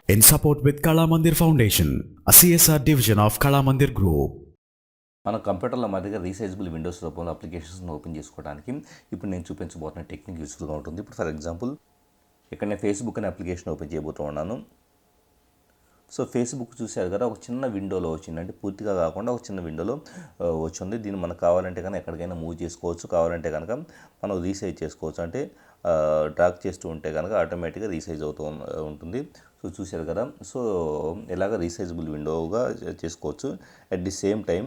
in support with Kala Mandir Foundation, a CSR division of Kala Mandir Group. మన కంప్యూటర్లో మాదిరిగా రీసైజబుల్ Windows రూపంలో అప్లికేషన్స్ని open చేసుకోవడానికి ఇప్పుడు నేను చూపించబోతున్న టెక్నిక్ యూస్ఫుల్గా ఉంటుంది. ఇప్పుడు ఫర్ ఎగ్జాంపుల్ ఇక్కడ నేను ఫేస్బుక్ అనే అప్లికేషన్ ఓపెన్ చేయబోతూ ఉన్నాను. సో ఫేస్బుక్ చూసారు కదా, ఒక చిన్న విండోలో వచ్చింది, అంటే పూర్తిగా కాకుండా ఒక చిన్న విండోలో వచ్చింది. దీన్ని మనకు కావాలంటే కనుక ఎక్కడికైనా మూవ్ చేసుకోవచ్చు, కావాలంటే కనుక మనం రీసైజ్ చేసుకోవచ్చు. అంటే డ్రాగ్ చేస్తూ ఉంటే కనుక ఆటోమేటిక్గా రీసైజ్ అవుతూ ఉంటుంది. సో చూసారు కదా, సో ఎలాగ రీసైజబుల్ విండోగా చేసుకోవచ్చు. At the same time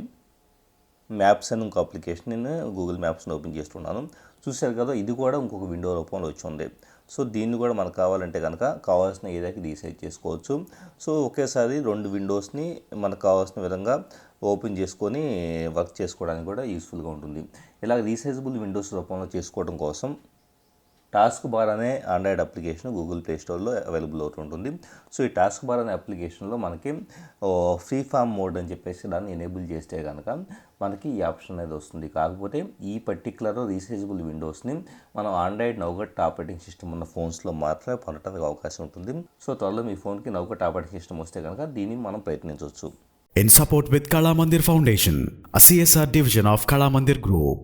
maps అని ఇంకో అప్లికేషన్ నేను గూగుల్ మ్యాప్స్ని ఓపెన్ చేస్తున్నాను. చూసారు కదా, ఇది కూడా ఇంకొక విండో రూపంలో వచ్చింది. సో దీన్ని కూడా మనకు కావాలంటే కనుక కావాల్సిన ఏరియాకి రీసైజ్ చేసుకోవచ్చు. సో ఒకేసారి రెండు విండోస్ని మనకు కావాల్సిన విధంగా ఓపెన్ చేసుకొని వర్క్ చేసుకోవడానికి కూడా యూస్ఫుల్గా ఉంటుంది. ఇలా రీసైజబుల్ విండోస్ రూపంలో చేసుకోవడం కోసం టాస్క్ బార్ అనే ఆండ్రాయిడ్ అప్లికేషన్ గూగుల్ ప్లే స్టోర్లో అవైలబుల్ అవుతుంటుంది. సో ఈ టాస్క్ బార్ అనే అప్లికేషన్లో మనకి ఫ్రీ ఫామ్ మోడ్ అని చెప్పేసి దాన్ని ఎనేబుల్ చేస్తే కనుక మనకి ఈ ఆప్షన్ అనేది వస్తుంది. కాకపోతే ఈ పర్టికులర్ రీసైజబుల్ విండోస్ని మనం ఆండ్రాయిడ్ నౌగట్ ఆపరేటింగ్ సిస్టమ్ ఉన్న ఫోన్స్లో మాత్రమే పొందడానికి అవకాశం ఉంటుంది. సో త్వరలో మీ ఫోన్కి నౌగట్ ఆపరేటింగ్ సిస్టమ్ వస్తే కనుక దీన్ని మనం ప్రయత్నించవచ్చు. In support with Kala Mandir Foundation, a CSR division of Kala Mandir Group.